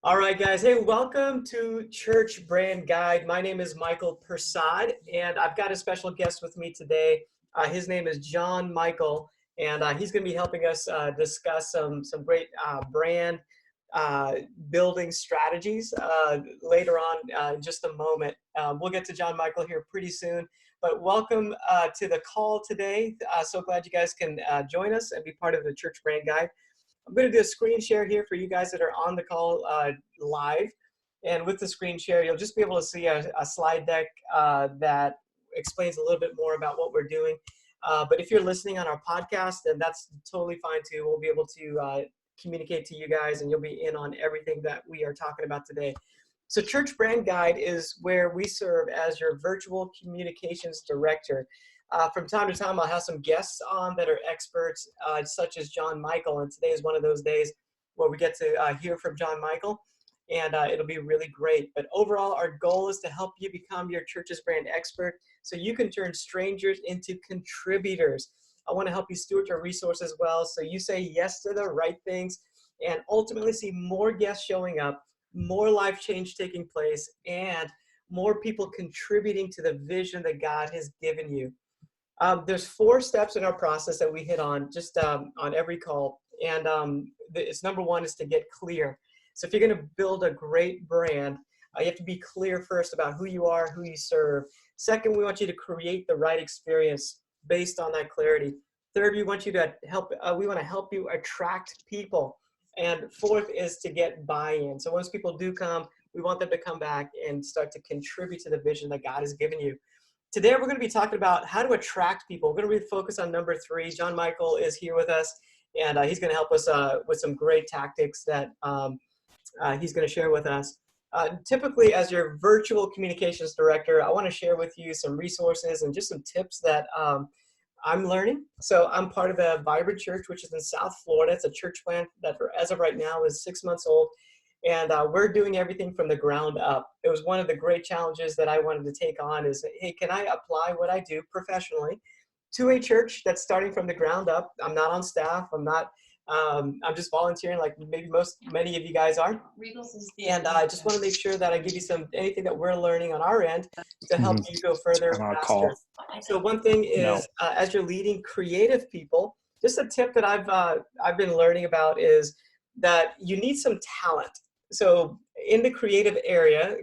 All right, guys. Hey, welcome to Church Brand Guide. My name is Michael Persad, and I've got a special guest with me today. His name is Jon-Michael, and he's going to be helping us discuss some great brand uh, building strategies later on in just a moment. We'll get to Jon-Michael here pretty soon, but welcome to the call today. So glad you guys can join us and be part of the Church Brand Guide. I'm going to do a screen share here for you guys that are on the call live. And with the screen share, you'll just be able to see a slide deck that explains a little bit more about what we're doing. But if you're listening on our podcast, then that's totally fine too. We'll be able to communicate to you guys, and you'll be in on everything that we are talking about today. So Church Brand Guide is where we serve as your virtual communications director. From time to time, I'll have some guests on that are experts, such as Jon-Michael, and today is one of those days where we get to hear from Jon-Michael, and it'll be really great. But overall, our goal is to help you become your church's brand expert so you can turn strangers into contributors. I want to help you steward your resources well so you say yes to the right things and ultimately see more guests showing up, more life change taking place, and more people contributing to the vision that God has given you. There's 4 steps in our process that we hit on just on every call. And it's number 1 is to get clear. So if you're going to build a great brand, you have to be clear first about who you are, who you serve. Second, we want you to create the right experience based on that clarity. Third, we want to help you attract people. And fourth is to get buy-in. So once people do come, we want them to come back and start to contribute to the vision that God has given you. Today, we're going to be talking about how to attract people. We're going to really focus on number 3. Jon-Michael is here with us, and he's going to help us with some great tactics that he's going to share with us. Typically, as your virtual communications director, I want to share with you some resources and just some tips that I'm learning. So I'm part of a Vibrant Church, which is in South Florida. It's a church plant that, as of right now, is 6 months old. And we're doing everything from the ground up. It was one of the great challenges that I wanted to take on is, hey, can I apply what I do professionally to a church that's starting from the ground up? I'm not on staff. I'm just volunteering like many of you guys are. And I just want to make sure that I give you anything that we're learning on our end to help you go further faster. So one thing is, as you're leading creative people, just a tip that I've been learning about is that you need some talent. So in the creative arena,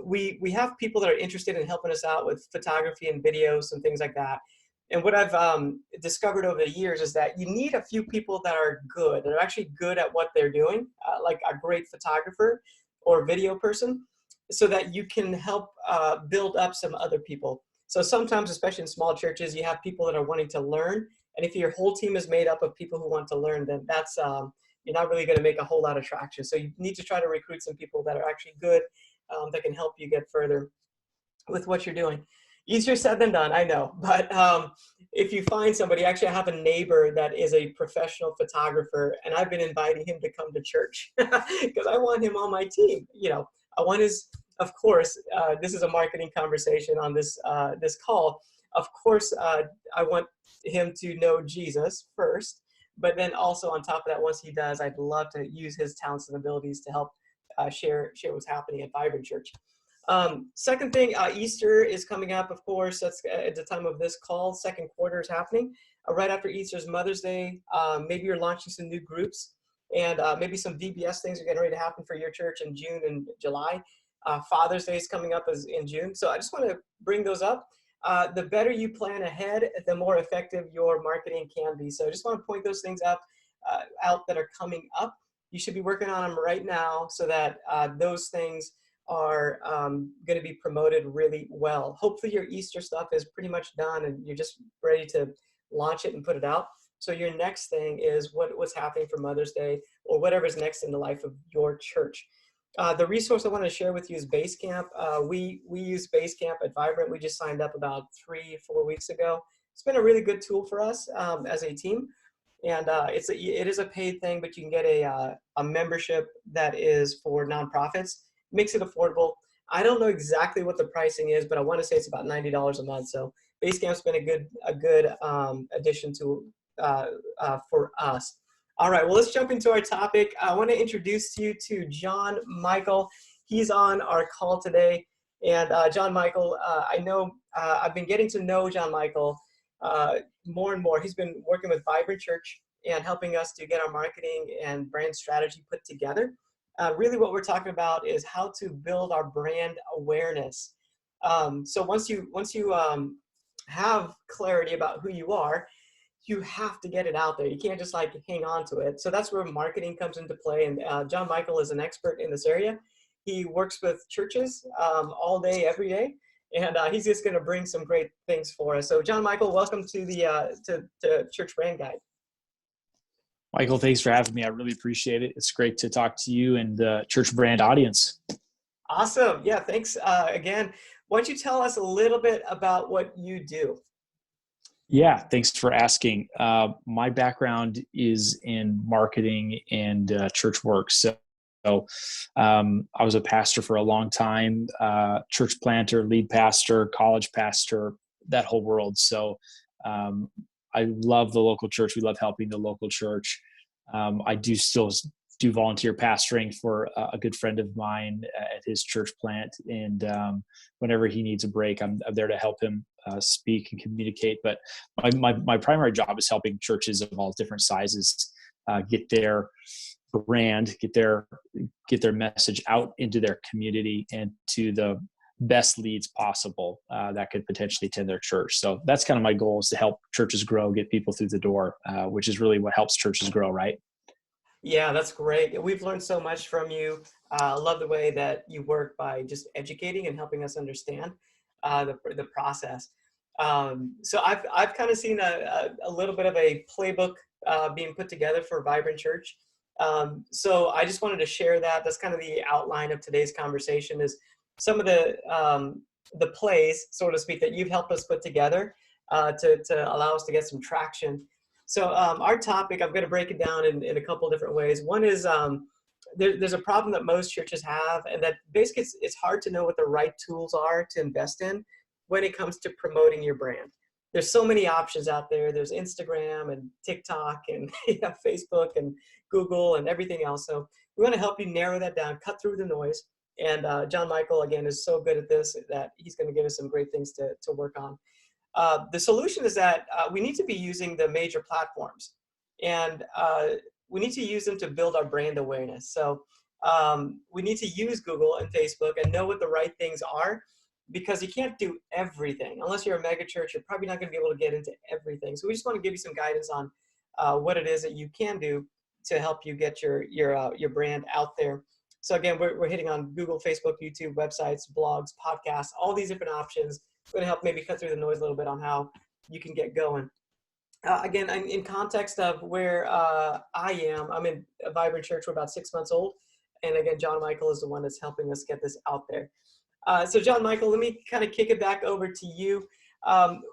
we have people that are interested in helping us out with photography and videos and things like that. And what I've discovered over the years is that you need a few people that are good, that are actually good at what they're doing, like a great photographer or video person, so that you can help build up some other people. So sometimes, especially in small churches, you have people that are wanting to learn. And if your whole team is made up of people who want to learn, then that's you're not really going to make a whole lot of traction. So you need to try to recruit some people that are actually good, that can help you get further with what you're doing. Easier said than done, I know. But if you find somebody, actually I have a neighbor that is a professional photographer, and I've been inviting him to come to church because I want him on my team. I want of course, this is a marketing conversation on this call. Of course, I want him to know Jesus first, but then also on top of that, once he does, I'd love to use his talents and abilities to help share what's happening at Vibrant Church. Second thing, Easter is coming up, of course. That's at the time of this call. Second quarter is happening. Right after Easter is Mother's Day. Maybe you're launching some new groups, and maybe some VBS things are getting ready to happen for your church in June and July. Father's Day is coming up in June. So I just want to bring those up. The better you plan ahead, the more effective your marketing can be. So I just want to point those things out that are coming up. You should be working on them right now so that those things are going to be promoted really well. Hopefully your Easter stuff is pretty much done and you're just ready to launch it and put it out. So your next thing is what's happening for Mother's Day or whatever's next in the life of your church. The resource I want to share with you is Basecamp. We use Basecamp at Vibrant. We just signed up about 3-4 weeks ago. It's been a really good tool for us as a team. And it is a paid thing, but you can get a membership that is for nonprofits. Makes it affordable. I don't know exactly what the pricing is, but I want to say it's about $90 a month. So Basecamp's been a good addition to for us. All right, well, let's jump into our topic. I want to introduce you to Jon-Michael. He's on our call today. And Jon-Michael, I know I've been getting to know Jon-Michael more and more. He's been working with Vibrant Church and helping us to get our marketing and brand strategy put together. Really what we're talking about is how to build our brand awareness. So once you have clarity about who you are, you have to get it out there. You can't just like hang on to it. So that's where marketing comes into play. And Jon-Michael is an expert in this area. He works with churches all day, every day. And he's just going to bring some great things for us. So Jon-Michael, welcome to the to Church Brand Guide. Michael, thanks for having me. I really appreciate it. It's great to talk to you and the Church Brand audience. Awesome. Yeah, thanks again. Why don't you tell us a little bit about what you do? Yeah, thanks for asking. My background is in marketing and church work. So I was a pastor for a long time, church planter, lead pastor, college pastor, that whole world. So I love the local church. We love helping the local church. I do still do volunteer pastoring for a good friend of mine at his church plant. And whenever he needs a break, I'm there to help him speak and communicate. But my primary job is helping churches of all different sizes get their brand, get their message out into their community and to the best leads possible that could potentially attend their church. So that's kind of my goal, is to help churches grow, get people through the door, which is really what helps churches grow, right? Yeah, that's great. We've learned so much from you. I love the way that you work by just educating and helping us understand the process. So I've kind of seen a little bit of a playbook being put together for Vibrant Church. So I just wanted to share that. That's kind of the outline of today's conversation, is some of the plays, so to speak, that you've helped us put together to allow us to get some traction. So our topic, I'm going to break it down in a couple of different ways. One is there's a problem that most churches have, and that basically it's hard to know what the right tools are to invest in when it comes to promoting your brand. There's so many options out there. There's Instagram and TikTok and Facebook and Google and everything else. So we want to help you narrow that down, cut through the noise. And Jon-Michael, again, is so good at this that he's going to give us some great things to work on. The solution is that we need to be using the major platforms, and we need to use them to build our brand awareness. So we need to use Google and Facebook and know what the right things are, because you can't do everything. Unless you're a mega church, you're probably not going to be able to get into everything. So we just want to give you some guidance on what it is that you can do to help you get your brand out there. So again, we're hitting on Google, Facebook, YouTube, websites, blogs, podcasts, all these different options. It's going to help maybe cut through the noise a little bit on how you can get going. Again, in context of where I am, I'm in a Vibrant Church. We're about 6 months old. And again, Jon-Michael is the one that's helping us get this out there. So Jon-Michael, let me kind of kick it back over to you.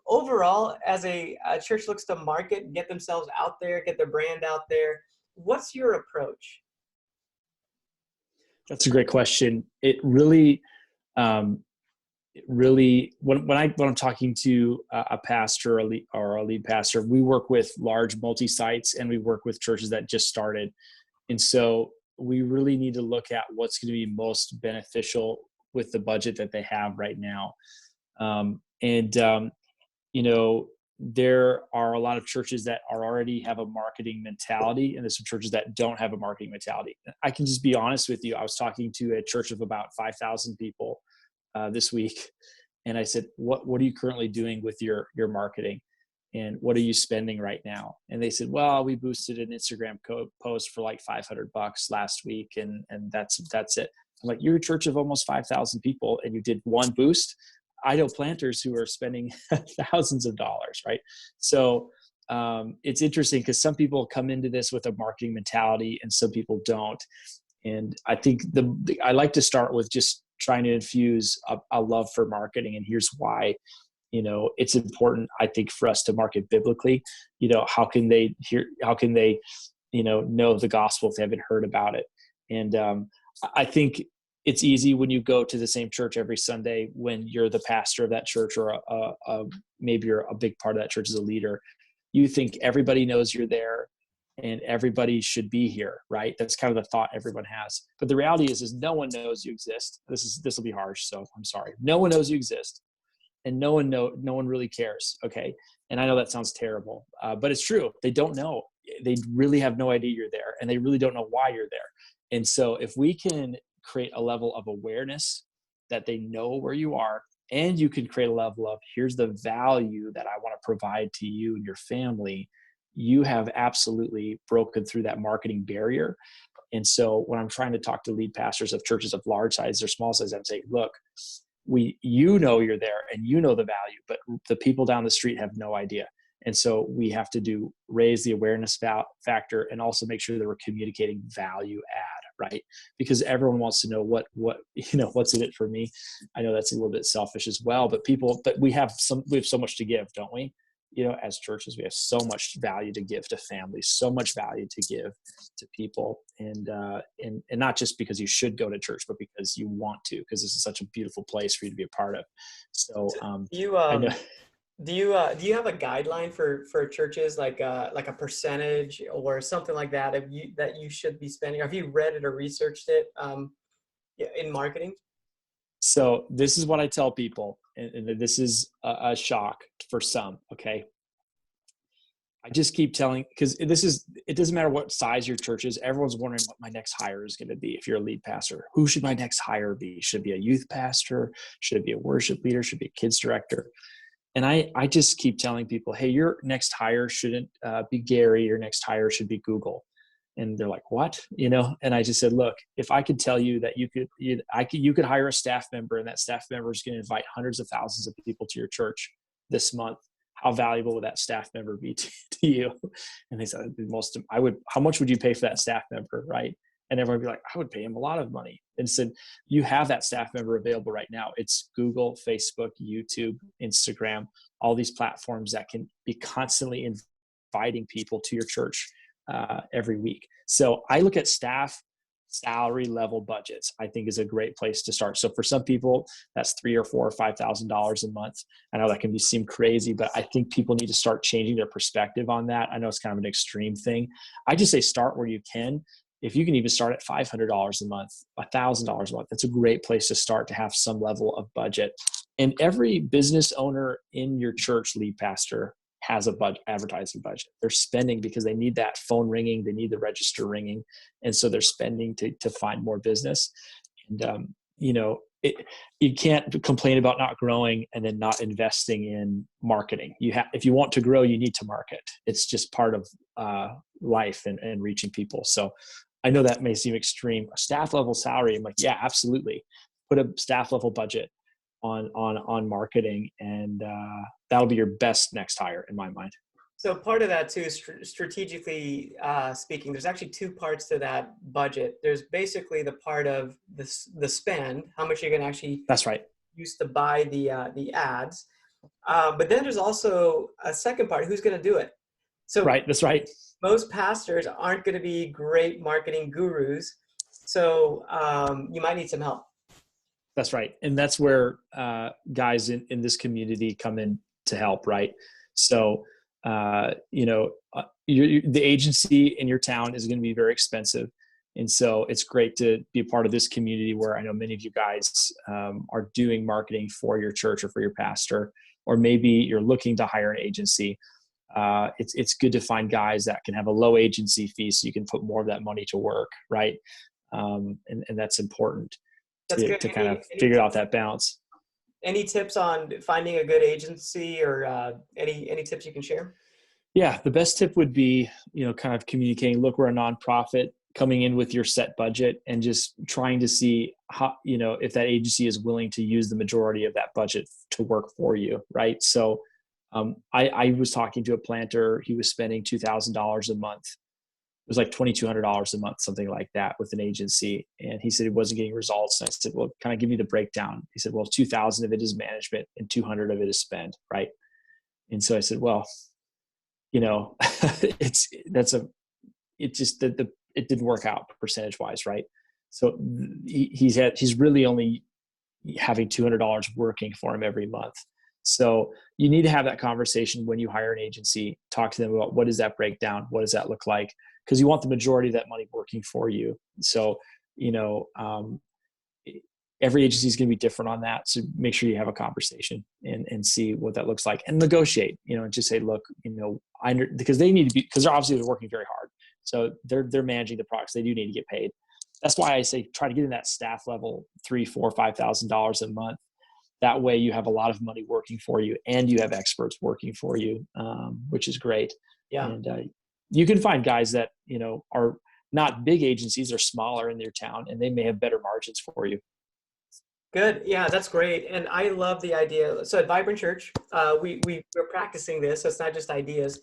Overall, as a church looks to market, get themselves out there, get their brand out there, what's your approach? That's a great question. It really, when I'm talking to a pastor or a lead pastor, we work with large multi-sites and we work with churches that just started. And so we really need to look at what's going to be most beneficial with the budget that they have right now. There are a lot of churches that already have a marketing mentality, and there's some churches that don't have a marketing mentality. I can just be honest with you. I was talking to a church of about 5,000 people this week, and I said, what are you currently doing with your marketing, and what are you spending right now? And they said, well, we boosted an Instagram post for like $500 last week, and that's it. I'm like, you're a church of almost 5,000 people and you did one boost? I know planters who are spending thousands of dollars, right? So it's interesting because some people come into this with a marketing mentality and some people don't. And I think I like to start with just trying to infuse a love for marketing. And here's why. It's important, I think, for us to market biblically. How can they know the gospel if they haven't heard about it? And I think it's easy when you go to the same church every Sunday, when you're the pastor of that church, or maybe you're a big part of that church as a leader. You think everybody knows you're there. and everybody should be here, right? That's kind of the thought everyone has. But the reality is no one knows you exist. This will be harsh, so I'm sorry. No one knows you exist, and no one really cares. Okay, and I know that sounds terrible, but it's true. They don't know. They really have no idea you're there, and they really don't know why you're there. And so if we can create a level of awareness that they know where you are, and you can create a level of, here's the value that I want to provide to you and your family, you have absolutely broken through that marketing barrier. And so when I'm trying to talk to lead pastors of churches of large size or small size, I'm saying, look, you know you're there and you know the value, but the people down the street have no idea. And so we have to raise the awareness factor, and also make sure that we're communicating value add, right? Because everyone wants to know what what's in it for me. I know that's a little bit selfish as well, but we have so much to give, don't we? As churches, we have so much value to give to families, so much value to give to people, and not just because you should go to church, but because you want to, because this is such a beautiful place for you to be a part of. So You I know. do you have a guideline for churches, like a percentage or something like that, that you should be spending? Have you read it or researched it in marketing? So this is what I tell people, and this is a shock for some. Okay, I just keep telling, because it doesn't matter what size your church is. Everyone's wondering what my next hire is going to be. If you're a lead pastor, who should my next hire be? Should it be a youth pastor? Should it be a worship leader? Should it be a kids director? And I just keep telling people, hey, your next hire shouldn't be Gary. Your next hire should be Google. And they're like, what? And I just said, look, if I could tell you that you could hire a staff member, and that staff member is going to invite hundreds of thousands of people to your church this month, how valuable would that staff member be to you? And they said, how much would you pay for that staff member? Right. And everyone would be like, I would pay him a lot of money. And said, you have that staff member available right now. It's Google, Facebook, YouTube, Instagram, all these platforms that can be constantly inviting people to your church every week. So I look at staff salary level budgets, I think, is a great place to start. So for some people, that's $3,000 or $4,000 or $5,000 a month. I know that can seem crazy, but I think people need to start changing their perspective on that. I know it's kind of an extreme thing. I just say start where you can. If you can even start at $500 a month, $1,000 a month, that's a great place to start, to have some level of budget. And every business owner in your church, lead pastor, has a advertising budget. They're spending because they need that phone ringing, they need the register ringing, and so they're spending to find more business. And you can't complain about not growing and then not investing in marketing. If you want to grow, you need to market. It's just part of life and reaching people. So I know that may seem extreme. A staff level salary, I'm like, yeah, absolutely. Put a staff level budget on marketing, and that'll be your best next hire in my mind. So part of that too, strategically speaking, there's actually two parts to that budget. There's basically the part of the spend, how much you're going to actually That's right. use to buy the ads, but then there's also a second part: who's going to do it? So right, that's right. Most pastors aren't going to be great marketing gurus, so you might need some help. That's right. And that's where guys in this community come in to help, right? So, the agency in your town is going to be very expensive. And so it's great to be a part of this community where I know many of you guys are doing marketing for your church or for your pastor, or maybe you're looking to hire an agency. It's good to find guys that can have a low agency fee so you can put more of that money to work, right? And that's important. That's good. To kind of figure out that balance. Any tips on finding a good agency, or any tips you can share? Yeah, the best tip would be, kind of communicating, look, we're a nonprofit, coming in with your set budget and just trying to see how, if that agency is willing to use the majority of that budget to work for you, right? So I was talking to a planter. He was spending $2,000 a month. It was like $2,200 a month, something like that, with an agency. And he said he wasn't getting results. And I said, well, kind of give me the breakdown. He said, well, 2,000 of it is management and 200 of it is spend. Right. And so I said, well, it didn't work out percentage wise. Right. So he's really only having $200 working for him every month. So you need to have that conversation when you hire an agency. Talk to them about what does that break down? What does that look like? Because you want the majority of that money working for you. So, you know, every agency is going to be different on that. So make sure you have a conversation and see what that looks like and negotiate, you know, and just say, look, you know, because they need to be, because they're obviously working very hard. So they're managing the products. They do need to get paid. That's why I say, try to get in that staff level, $3,000, $4,000, $5,000 a month. That way you have a lot of money working for you and you have experts working for you, which is great. Yeah. And you can find guys that, you know, are not big agencies, are smaller in their town, and they may have better margins for you. Good. Yeah, that's great. And I love the idea. So at Vibrant Church, we're practicing this. So it's not just ideas.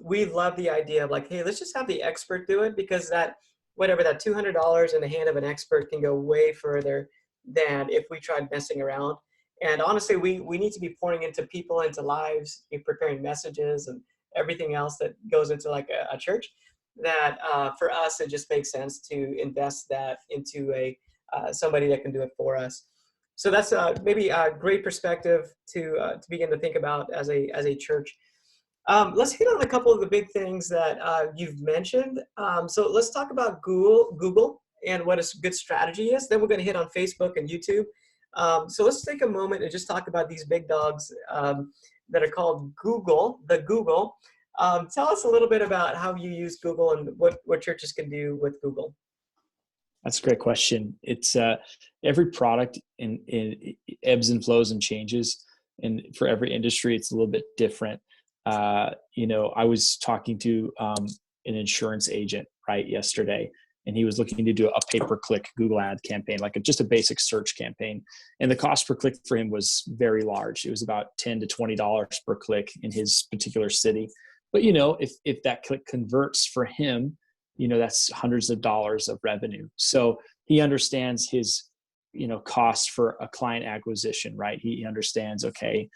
We love the idea of like, hey, let's just have the expert do it, because that $200 in the hand of an expert can go way further than if we tried messing around. And honestly, we need to be pouring into people, into lives, preparing messages and everything else that goes into like a church. That for us, it just makes sense to invest that into somebody that can do it for us. So that's maybe a great perspective to begin to think about as a church. Let's hit on a couple of the big things that you've mentioned. So let's talk about Google and what a good strategy is. Then we're going to hit on Facebook and YouTube. So let's take a moment and just talk about these big dogs that are called Google. Tell us a little bit about how you use Google and what churches can do with Google. That's a great question. It's every product in ebbs and flows and changes, and for every industry, it's a little bit different. You know, I was talking to an insurance agent yesterday, and he was looking to do a pay-per-click Google ad campaign, like just a basic search campaign, and the cost per click for him was very large. It was about $10 to $20 per click in his particular city. But you know, if that click converts for him, you know, that's hundreds of dollars of revenue. So he understands his, you know, cost for a client acquisition, right? He understands, okay,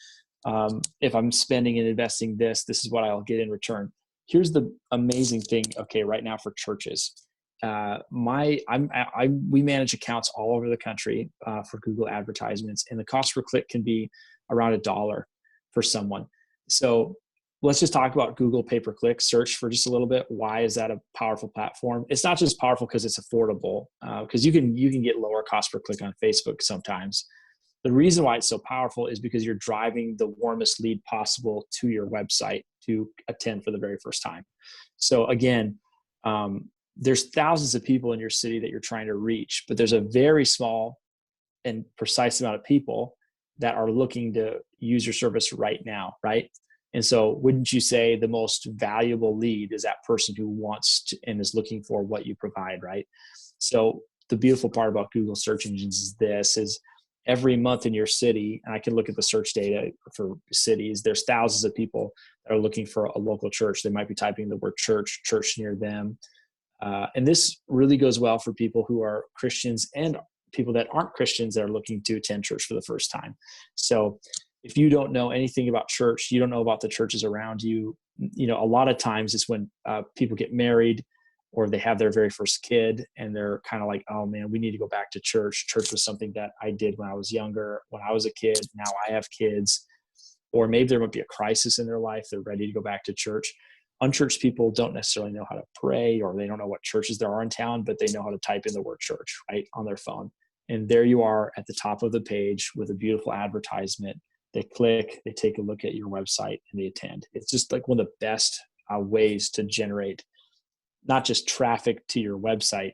if I'm spending and investing this is what I'll get in return. Here's the amazing thing. Okay. Right now for churches, we manage accounts all over the country for Google advertisements, and the cost per click can be around $1 for someone. So let's just talk about Google pay-per-click search for just a little bit. Why is that a powerful platform? It's not just powerful because it's affordable, because you can get lower cost per click on Facebook sometimes. The reason why it's so powerful is because you're driving the warmest lead possible to your website to attend for the very first time. So again, there's thousands of people in your city that you're trying to reach, but there's a very small and precise amount of people that are looking to use your service right now, right? And so wouldn't you say the most valuable lead is that person who wants to and is looking for what you provide, right? So the beautiful part about Google search engines is every month in your city, and I can look at the search data for cities, there's thousands of people that are looking for a local church. They might be typing the word church near them. And this really goes well for people who are Christians and people that aren't Christians that are looking to attend church for the first time. So if you don't know anything about church, you don't know about the churches around you, you know, a lot of times it's when people get married or they have their very first kid and they're kind of like, oh man, we need to go back to church. Church was something that I did when I was younger, when I was a kid. Now I have kids. Or maybe there might be a crisis in their life. They're ready to go back to church. Unchurched people don't necessarily know how to pray, or they don't know what churches there are in town, but they know how to type in the word church, right, on their phone. And there you are at the top of the page with a beautiful advertisement. They click, they take a look at your website, and they attend. It's just like one of the best ways to generate not just traffic to your website,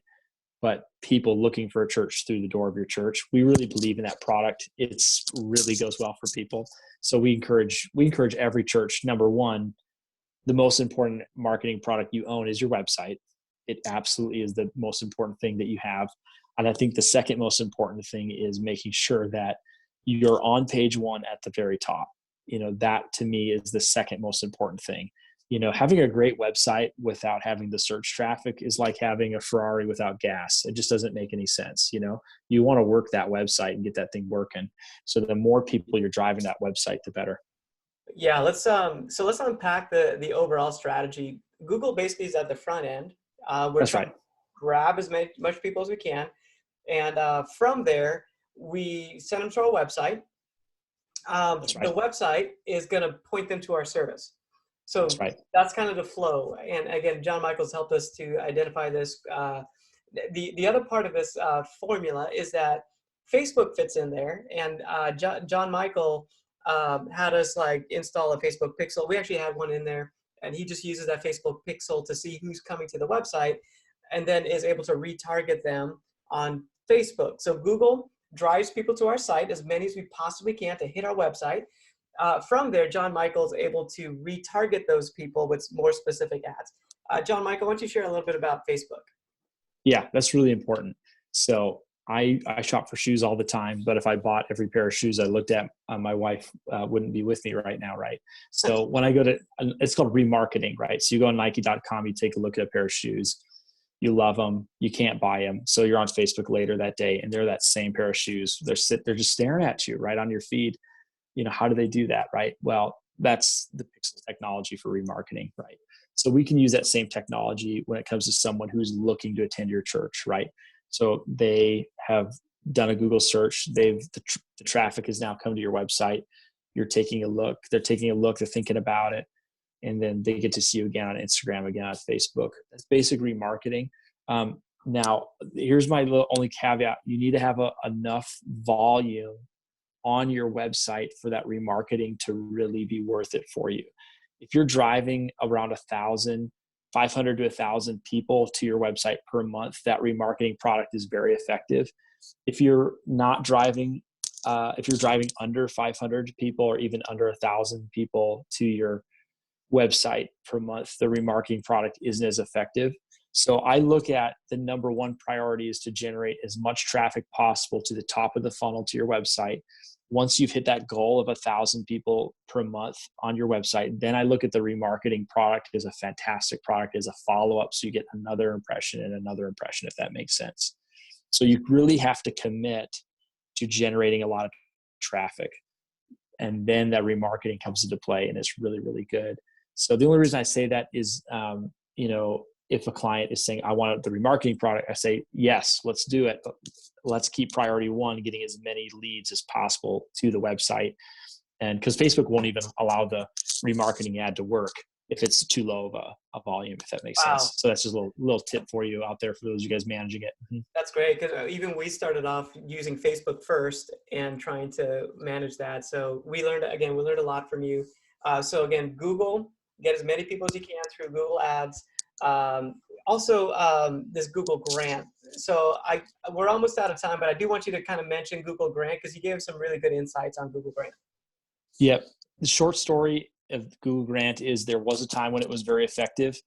but people looking for a church through the door of your church. We really believe in that product. It's really goes well for people. So we encourage every church. Number one, the most important marketing product you own is your website. It absolutely is the most important thing that you have. And I think the second most important thing is making sure that you're on page one at the very top. You know, that to me is the second most important thing. You know, having a great website without having the search traffic is like having a Ferrari without gas. It just doesn't make any sense. You know, you want to work that website and get that thing working. So the more people you're driving that website, the better. Yeah, let's unpack the overall strategy. Google basically is at the front end. We're That's trying right. to grab as much people as we can, and from there we send them to our website. That's the right. website is going to point them to our service. That's So right. that's kind of the flow. And again, Jon-Michael's helped us to identify this. The other part of this formula is that Facebook fits in there, and Jon-Michael had us like install a Facebook pixel. We actually had one in there, and he just uses that Facebook pixel to see who's coming to the website, and then is able to retarget them on Facebook. So Google drives people to our site, as many as we possibly can, to hit our website. From there, Jon-Michael is able to retarget those people with more specific ads. Jon-Michael, why don't you share a little bit about Facebook? Yeah, that's really important. So I shop for shoes all the time, but if I bought every pair of shoes I looked at, my wife wouldn't be with me right now, right? So when I go to, it's called remarketing, right? So you go on Nike.com, you take a look at a pair of shoes, you love them, you can't buy them, so you're on Facebook later that day, and they're that same pair of shoes. They're just staring at you right on your feed. How do they do that, right? Well, that's the pixel technology for remarketing, right? So we can use that same technology when it comes to someone who's looking to attend your church, right? So they have done a Google search. The traffic has now come to your website. You're taking a look. They're taking a look. They're thinking about it, and then they get to see you again on Instagram, again on Facebook. That's basic remarketing. Now, here's my only caveat: you need to have enough volume on your website for that remarketing to really be worth it for you. If you're driving around 500 to 1,000 people to your website per month, that remarketing product is very effective. If you're not driving, if you're driving under 500 people or even under 1,000 people to your website per month, the remarketing product isn't as effective. So I look at the number one priority is to generate as much traffic possible to the top of the funnel to your website. Once you've hit that goal of 1,000 people per month on your website, then I look at the remarketing product as a fantastic product as a follow-up. So you get another impression and another impression, if that makes sense. So you really have to commit to generating a lot of traffic. And then that remarketing comes into play, and it's really, really good. So the only reason I say that is, if a client is saying, I want the remarketing product, I say, yes, let's do it. But let's keep priority one, getting as many leads as possible to the website. And because Facebook won't even allow the remarketing ad to work if it's too low of a volume, if that makes Wow, sense. So that's just a little tip for you out there for those of you guys managing it. Mm-hmm. that's great, because even we started off using Facebook first and trying to manage that. So we learned a lot from you. So again, Google, get as many people as you can through Google Ads. Also, this Google Grant. So we're almost out of time, but I do want you to kind of mention Google Grant, because you gave some really good insights on Google Grant. Yep. The short story of Google Grant is there was a time when it was very effective,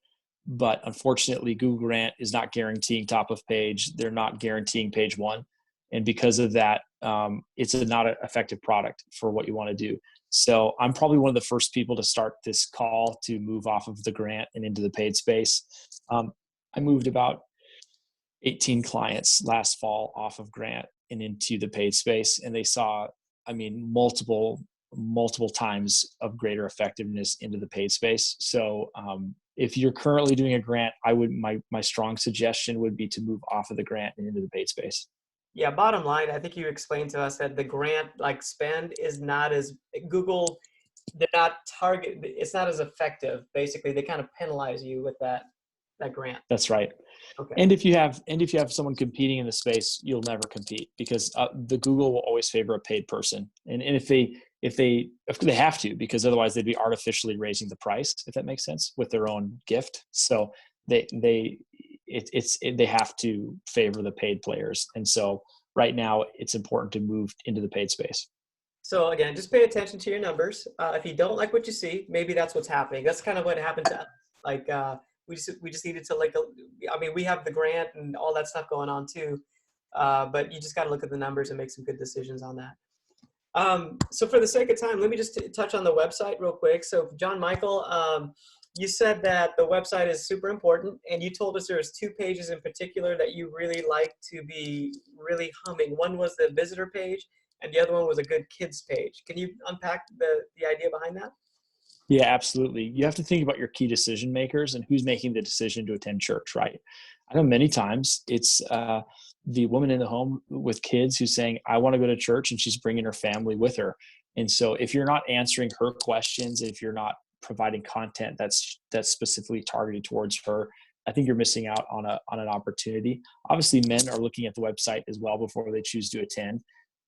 but unfortunately Google Grant is not guaranteeing top of page. They're not guaranteeing page one. And because of that, it's not an effective product for what you want to do. So I'm probably one of the first people to start this call to move off of the grant and into the paid space. I moved about 18 clients last fall off of grant and into the paid space, and they saw, multiple times of greater effectiveness into the paid space. So if you're currently doing a grant, my strong suggestion would be to move off of the grant and into the paid space. Yeah, bottom line, I think you explained to us that the grant spend is not as Google, they're not target, it's not as effective. Basically, they kind of penalize you with that grant. That's right. Okay. And if you have someone competing in the space, you'll never compete, because the Google will always favor a paid person. And if they have to, because otherwise they'd be artificially raising the price, if that makes sense, with their own gift. So they have to favor the paid players. And so right now it's important to move into the paid space. So again, just pay attention to your numbers. If you don't like what you see, maybe that's what's happening. That's kind of what happened to us. We just needed to we have the grant and all that stuff going on too, but you just got to look at the numbers and make some good decisions on that. So for the sake of time, let me just touch on the website real quick. So Jon-Michael, you said that the website is super important, and you told us there's two pages in particular that you really like to be really humming. One was the visitor page, and the other one was a good kids page. Can you unpack the idea behind that? Yeah, absolutely. You have to think about your key decision makers and who's making the decision to attend church, right? I know many times it's the woman in the home with kids who's saying, I want to go to church, and she's bringing her family with her. And so if you're not answering her questions, if you're not providing content that's specifically targeted towards her, I think you're missing out on an opportunity. Obviously, men are looking at the website as well before they choose to attend.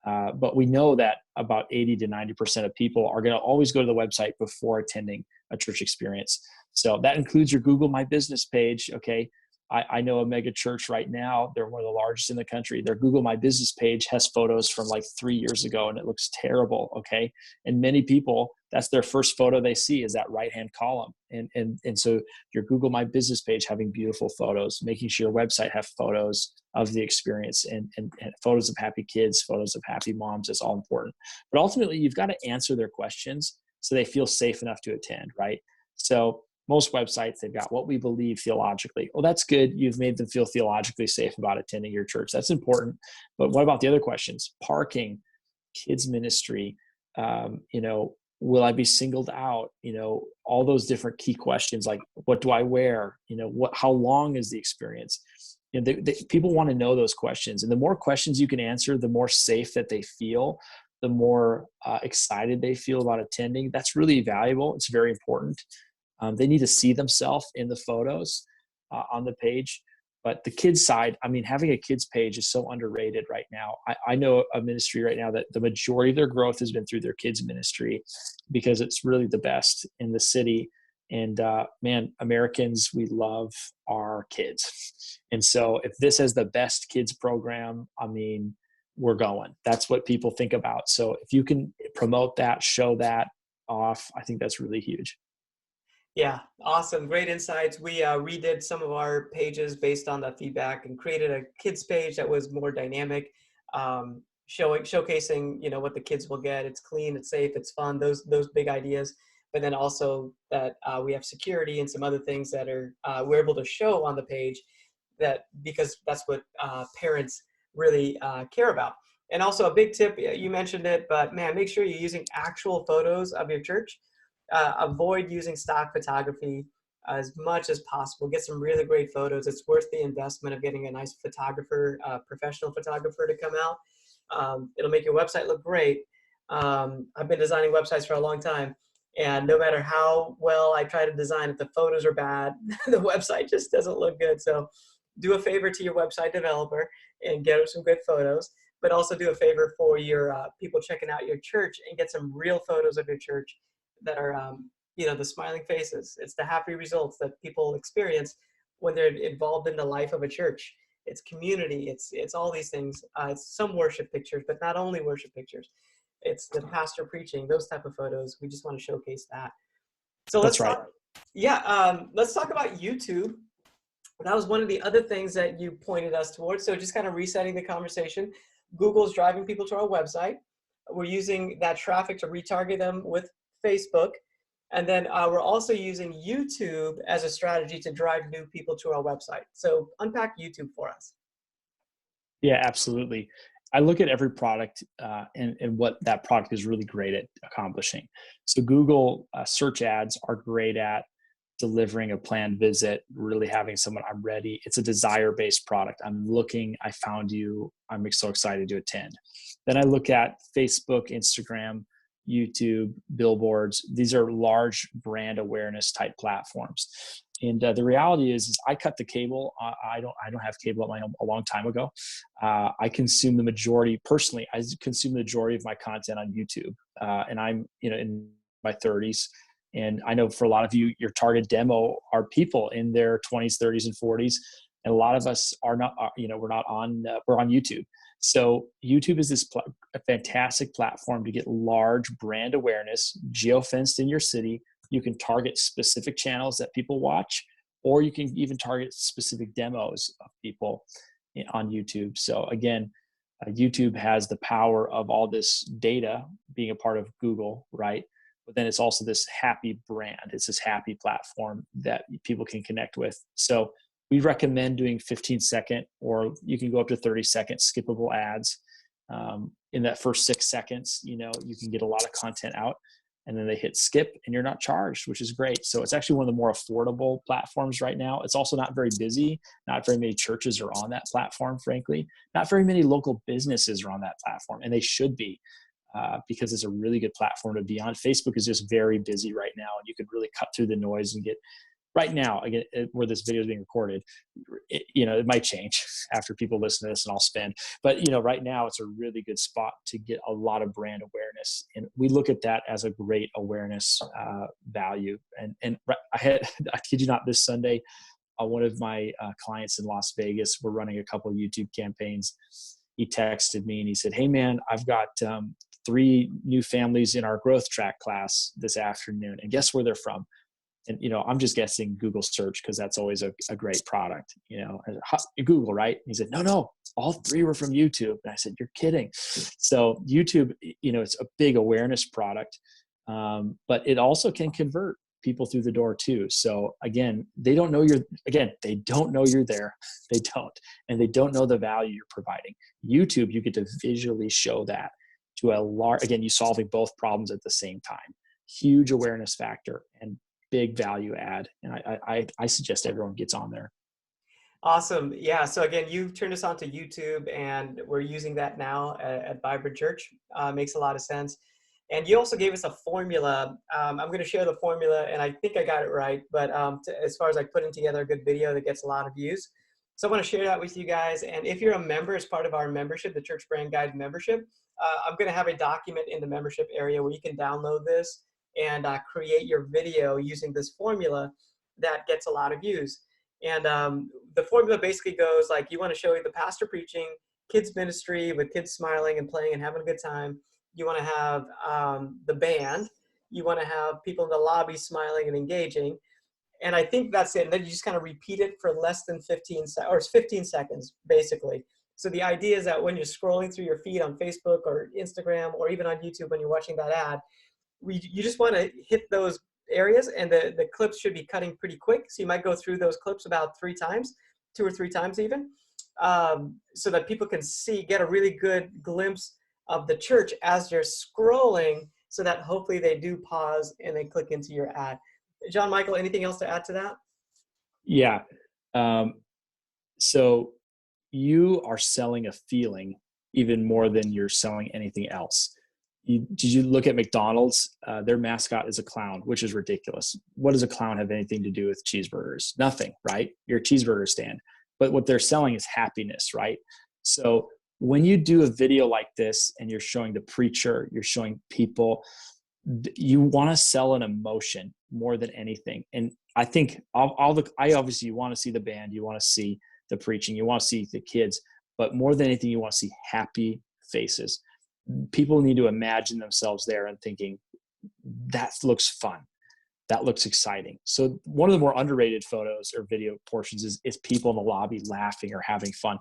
But we know that about 80 to 90% of people are going to always go to the website before attending a church experience. So that includes your Google My Business page. Okay. I know a mega church right now. They're one of the largest in the country. Their Google My Business page has photos from like 3 years ago, and it looks terrible. Okay. And many people, that's their first photo they see is that right-hand column. And so your Google My Business page having beautiful photos, making sure your website have photos of the experience and photos of happy kids, photos of happy moms is all important. But ultimately, you've got to answer their questions so they feel safe enough to attend, right? So most websites, they've got what we believe theologically. Well, that's good. You've made them feel theologically safe about attending your church. That's important. But what about the other questions? Parking, kids ministry, will I be singled out? All those different key questions like, what do I wear? How long is the experience? People want to know those questions. And the more questions you can answer, the more safe that they feel, the more excited they feel about attending. That's really valuable. It's very important. They need to see themselves in the photos on the page. But the kids side, having a kids page is so underrated right now. I know a ministry right now that the majority of their growth has been through their kids ministry because it's really the best in the city. And Americans, we love our kids. And so if this has the best kids program, we're going. That's what people think about. So if you can promote that, show that off, I think that's really huge. Yeah, awesome. Great insights. We redid some of our pages based on the feedback and created a kids page that was more dynamic, showcasing, what the kids will get. It's clean, it's safe, it's fun, those big ideas. But then also that we have security and some other things that are we're able to show on the page that because that's what parents really care about. And also a big tip, you mentioned it, but man, make sure you're using actual photos of your church. Avoid using stock photography as much as possible. Get some really great photos. It's worth the investment of getting a nice photographer, professional photographer to come out. It'll make your website look great. I've been designing websites for a long time, and no matter how well I try to design, if the photos are bad, the website just doesn't look good. So do a favor to your website developer and get them some good photos, but also do a favor for your people checking out your church and get some real photos of your church that are, the smiling faces. It's the happy results that people experience when they're involved in the life of a church. It's community. It's all these things. It's some worship pictures, but not only worship pictures. It's the pastor preaching, those type of photos. We just want to showcase that. So That's right. Let's talk about YouTube. That was one of the other things that you pointed us towards. So just kind of resetting the conversation. Google's driving people to our website. We're using that traffic to retarget them with Facebook. And then we're also using YouTube as a strategy to drive new people to our website. So unpack YouTube for us. Yeah, absolutely. I look at every product and what that product is really great at accomplishing. So Google search ads are great at delivering a planned visit, really having someone, I'm ready. It's a desire-based product. I'm looking, I found you, I'm so excited to attend. Then I look at Facebook, Instagram, YouTube, billboards. These are large brand awareness type platforms. And the reality is I cut the cable. I don't have cable at my home a long time ago. I consume the majority, personally, I consume the majority of my content on YouTube. And I'm in my 30s. And I know for a lot of you, your target demo are people in their 20s, 30s, and 40s. And a lot of us are not, we're on YouTube. So YouTube is a fantastic platform to get large brand awareness, geo-fenced in your city. You can target specific channels that people watch, or you can even target specific demos of people on YouTube. So again, YouTube has the power of all this data being a part of Google, right? But then it's also this happy brand. It's this happy platform that people can connect with. So we recommend doing 15-second, or you can go up to 30-second skippable ads. In that first 6 seconds, you can get a lot of content out, and then they hit skip and you're not charged, which is great. So it's actually one of the more affordable platforms right now. It's also not very busy. Not very many churches are on that platform, frankly. Not very many local businesses are on that platform, and they should be. because it's a really good platform to be on. Facebook is just very busy right now, and you could really cut through the noise and get right now, again, where this video is being recorded, it might change after people listen to this and I'll spend, but right now it's a really good spot to get a lot of brand awareness. And we look at that as a great awareness value. And I kid you not, this Sunday, one of my clients in Las Vegas, we're running a couple of YouTube campaigns. He texted me and he said, "Hey man, I've got 3 new families in our growth track class this afternoon. And guess where they're from?" And, I'm just guessing Google search, because that's always a great product, Google, right? And he said, no, all 3 were from YouTube. And I said, "You're kidding." So YouTube, it's a big awareness product, but it also can convert people through the door too. So again, they don't know you're there. They don't, and they don't know the value you're providing. YouTube, you get to visually show that to a large, again, you solving both problems at the same time. Huge awareness factor and big value add. And I suggest everyone gets on there. Awesome. Yeah. So again, you've turned us on to YouTube, and we're using that now at Vibrant Church. Makes a lot of sense. And you also gave us a formula. I'm going to share the formula, and I think I got it right. But as far as like putting together a good video that gets a lot of views, so I want to share that with you guys. And if you're a member, as part of our membership, the Church Brand Guide membership, I'm going to have a document in the membership area where you can download this and create your video using this formula that gets a lot of views. And the formula basically goes like, you want to show the pastor preaching, kids ministry with kids smiling and playing and having a good time. You want to have the band. You want to have people in the lobby smiling and engaging. And I think that's it. And then you just kind of repeat it for less than 15 seconds, basically. So the idea is that when you're scrolling through your feed on Facebook or Instagram or even on YouTube, when you're watching that ad, you just want to hit those areas, and the clips should be cutting pretty quick. So you might go through those clips about 3 times, 2 or 3 times even, so that people can get a really good glimpse of the church as you're scrolling, so that hopefully they do pause and they click into your ad. Jon-Michael, anything else to add to that? Yeah. So you are selling a feeling even more than you're selling anything else. Did you look at McDonald's? Their mascot is a clown, which is ridiculous. What does a clown have anything to do with cheeseburgers? Nothing, right? You're a cheeseburger stand. But what they're selling is happiness, right? So when you do a video like this and you're showing the preacher, you're showing people, you want to sell an emotion more than anything. And I think obviously you want to see the band, you want to see the preaching, you want to see the kids, but more than anything, you want to see happy faces. People need to imagine themselves there and thinking, that looks fun. That looks exciting. So one of the more underrated photos or video portions is people in the lobby laughing or having fun.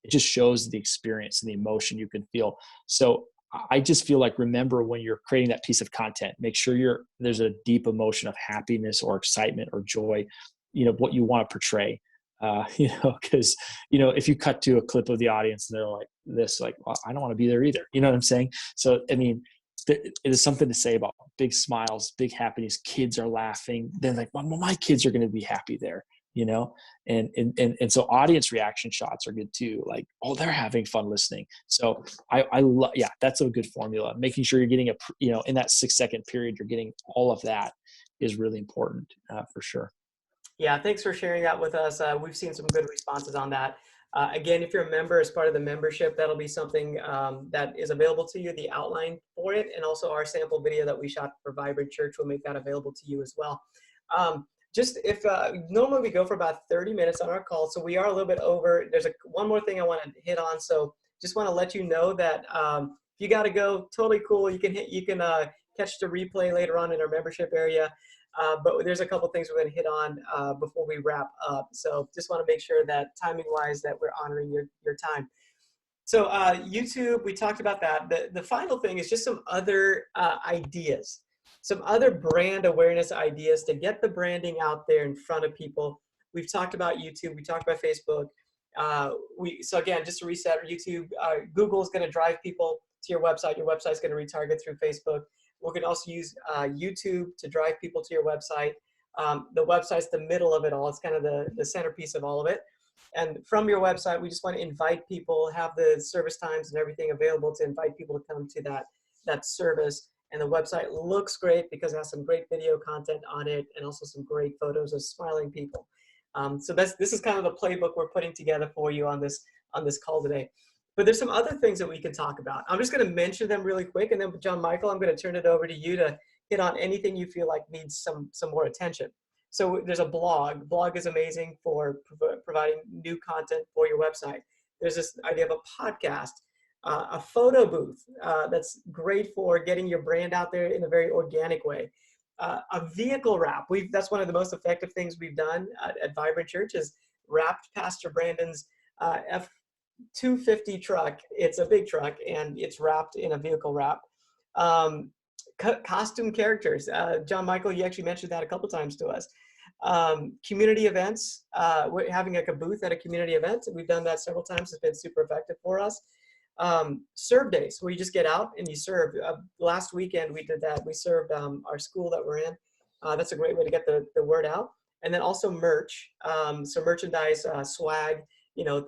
It just shows the experience and the emotion you can feel. So I just feel like, remember, when you're creating that piece of content, make sure there's a deep emotion of happiness or excitement or joy, what you want to portray. Because, if you cut to a clip of the audience and they're like this, like, well, I don't want to be there either. You know what I'm saying? So, I mean, it is something to say about big smiles, big happiness. Kids are laughing. Then like, well, my kids are going to be happy there, and so audience reaction shots are good too. Like, oh, they're having fun listening. So I love, that's a good formula. Making sure you're getting in that 6-second period, you're getting all of that is really important for sure. Yeah, thanks for sharing that with us. We've seen some good responses on that. Again, if you're a member, as part of the membership, that'll be something that is available to you, the outline for it, and also our sample video that we shot for Vibrant Church will make that available to you as well. Just if normally we go for about 30 minutes on our call, so we are a little bit over. There's one more thing I want to hit on. So just want to let you know that if you got to go, totally cool. You can catch the replay later on in our membership area. But there's a couple things we're going to hit on before we wrap up. So just want to make sure that timing-wise that we're honoring your time. So YouTube, we talked about that. The final thing is just some other ideas, some other brand awareness ideas to get the branding out there in front of people. We've talked about YouTube. We talked about Facebook. So again, just to reset, YouTube, Google is going to drive people to your website. Your website is going to retarget through Facebook. We can also use YouTube to drive people to your website. The website's the middle of it all. It's kind of the centerpiece of all of it. And from your website, we just want to invite people, have the service times and everything available to invite people to come to that service. And the website looks great because it has some great video content on it and also some great photos of smiling people. So this is kind of the playbook we're putting together for you on this call today. But there's some other things that we can talk about. I'm just going to mention them really quick, and then Jon-Michael, I'm going to turn it over to you to hit on anything you feel like needs some more attention. So there's a blog. Blog is amazing for providing new content for your website. There's this idea of a podcast, a photo booth that's great for getting your brand out there in a very organic way. A vehicle wrap. That's one of the most effective things we've done at Vibrant Church is wrapped Pastor Brandon's F-250 truck. It's a big truck, and it's wrapped in a vehicle wrap. Costume characters. Jon-Michael, you actually mentioned that a couple times to us. Community events. We're having like a booth at a community event. We've done that several times. It's been super effective for us. Serve days, where you just get out and you serve. Last weekend we did that. We served our school that we're in. That's a great way to get the word out. And then also merch. So merchandise, swag,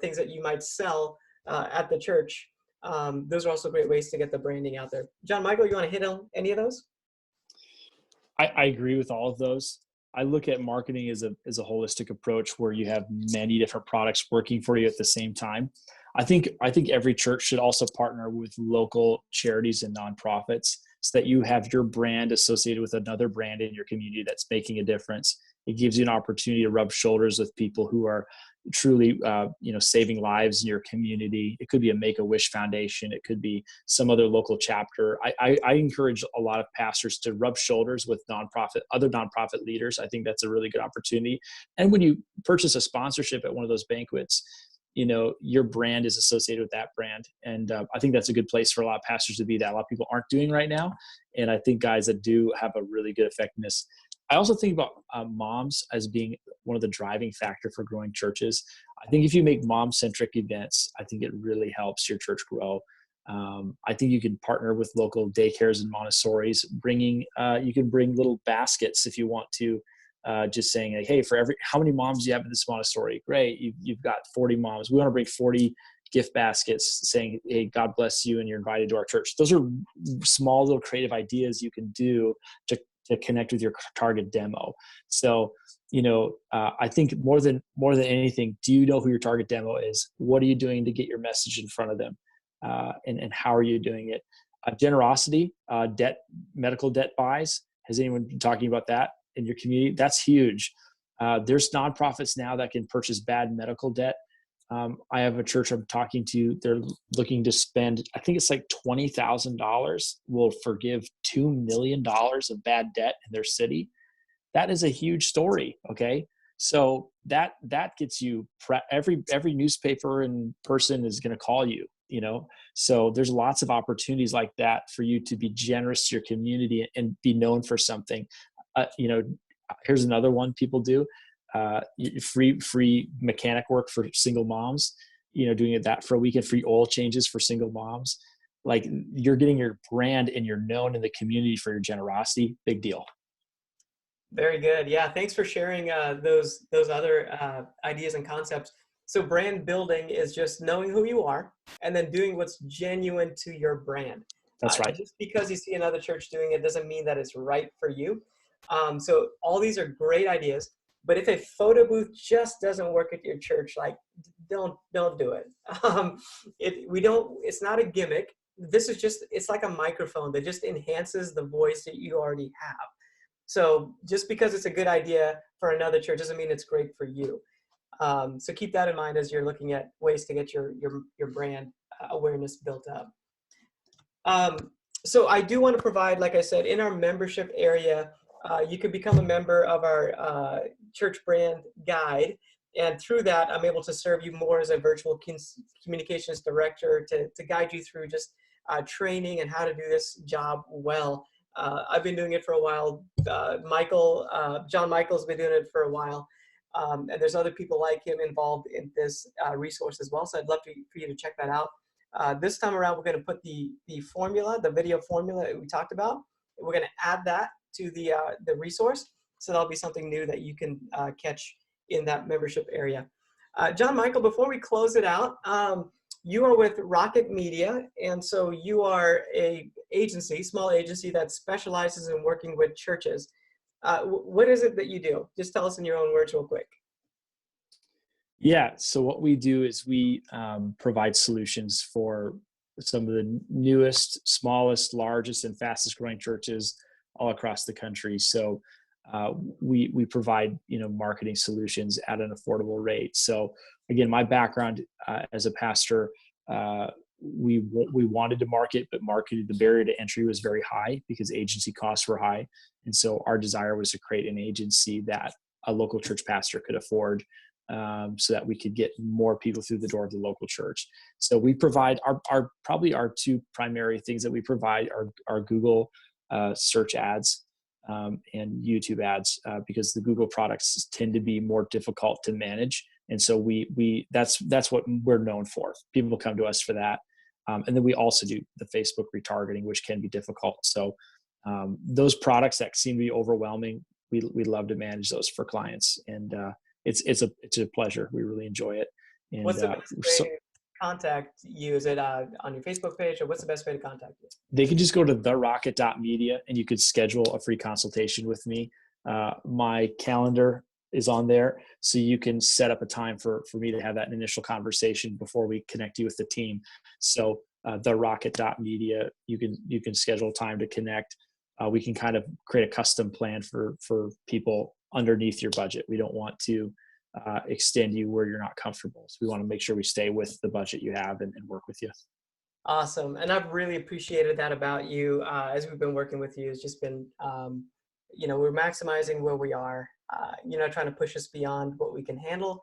things that you might sell at the church. Those are also great ways to get the branding out there. Jon-Michael, you want to hit on any of those? I agree with all of those. I look at marketing as a holistic approach where you have many different products working for you at the same time. I think every church should also partner with local charities and nonprofits so that you have your brand associated with another brand in your community that's making a difference. It gives you an opportunity to rub shoulders with people who are truly, saving lives in your community. It could be a Make-A-Wish Foundation. It could be some other local chapter. I encourage a lot of pastors to rub shoulders with other nonprofit leaders. I think that's a really good opportunity. And when you purchase a sponsorship at one of those banquets, your brand is associated with that brand. And I think that's a good place for a lot of pastors to be that a lot of people aren't doing right now. And I think guys that do have a really good effectiveness. I also think about moms as being one of the driving factor for growing churches. I think if you make mom-centric events, I think it really helps your church grow. I think you can partner with local daycares and Montessori's. You can bring little baskets if you want to. Just saying, like, hey, how many moms do you have in this Montessori? Great, you've got 40 moms. We want to bring 40 gift baskets saying, hey, God bless you, and you're invited to our church. Those are small little creative ideas you can do to connect with your target demo. So, I think more than anything, do you know who your target demo is? What are you doing to get your message in front of them? And how are you doing it? Generosity, medical debt buys. Has anyone been talking about that in your community? That's huge. There's nonprofits now that can purchase bad medical debt. I have a church I'm talking to. They're looking to spend, I think it's like $20,000 will forgive $2 million of bad debt in their city. That is a huge story. Okay. So that gets you every newspaper and person is going to call you, so there's lots of opportunities like that for you to be generous to your community and be known for something. Here's another one people do. Free mechanic work for single moms, doing that for a weekend, free oil changes for single moms. Like, you're getting your brand and you're known in the community for your generosity. Big deal. Very good. Yeah. Thanks for sharing those other ideas and concepts. So brand building is just knowing who you are and then doing what's genuine to your brand. That's right. Just because you see another church doing it doesn't mean that it's right for you. So all these are great ideas. But if a photo booth just doesn't work at your church, like, don't do it. It's not a gimmick. It's like a microphone that just enhances the voice that you already have. So just because it's a good idea for another church doesn't mean it's great for you. So keep that in mind as you're looking at ways to get your brand awareness built up. So I do want to provide, like I said, in our membership area, you can become a member of our church brand guide. And through that, I'm able to serve you more as a virtual communications director to guide you through just training and how to do this job well. I've been doing it for a while. Jon-Michael's been doing it for a while. And there's other people like him involved in this resource as well. So I'd love for you to check that out. This time around, we're going to put the video formula that we talked about. We're going to add that to the resource. So that'll be something new that you can catch in that membership area. Jon-Michael, before we close it out, you are with Rocket Media, and so you are a agency, small agency that specializes in working with churches. What is it that you do? Just tell us in your own words real quick. Yeah. So what we do is we provide solutions for some of the newest, smallest, largest, and fastest growing churches all across the country. So we provide marketing solutions at an affordable rate. So again, my background as a pastor, we wanted to market, but marketed, the barrier to entry was very high because agency costs were high, and so our desire was to create an agency that a local church pastor could afford, so that we could get more people through the door of the local church. So we provide our probably our two primary things that we provide are Google search ads and YouTube ads, because the Google products tend to be more difficult to manage. And so that's what we're known for. People come to us for that. And then we also do the Facebook retargeting, which can be difficult. So those products that seem to be overwhelming, we love to manage those for clients. And it's a pleasure. We really enjoy it. And What's the best way to contact you? Is it on your Facebook page, or what's the best way to contact you? They can just go to therocket.media and you could schedule a free consultation with me. My calendar is on there, so you can set up a time for me to have that initial conversation before we connect you with the team. So therocket.media, you can schedule time to connect. We can kind of create a custom plan for people underneath your budget. We don't want to extend you where you're not comfortable. So we want to make sure we stay with the budget you have and work with you. Awesome. And I've really appreciated that about you as we've been working with you. It's just been, we're maximizing where we are, trying to push us beyond what we can handle.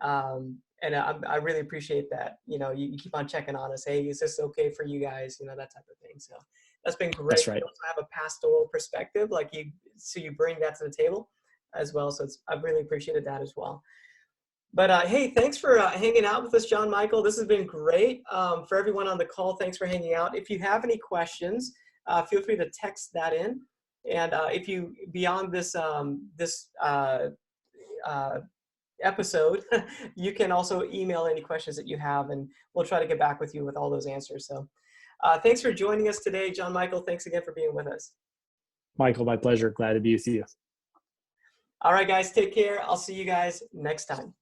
And I really appreciate that. You keep on checking on us. Hey, is this okay for you guys? That type of thing. So that's been great. That's right. You also have a pastoral perspective, so you bring that to the table as well. So I've really appreciated that as well. But hey, thanks for hanging out with us, Jon-Michael. This has been great. For everyone on the call, thanks for hanging out. If you have any questions, feel free to text that in. And if you, beyond this episode, you can also email any questions that you have, and we'll try to get back with you with all those answers. So thanks for joining us today, Jon-Michael. Thanks again for being with us. Michael, my pleasure. Glad to be with you. All right, guys, take care. I'll see you guys next time.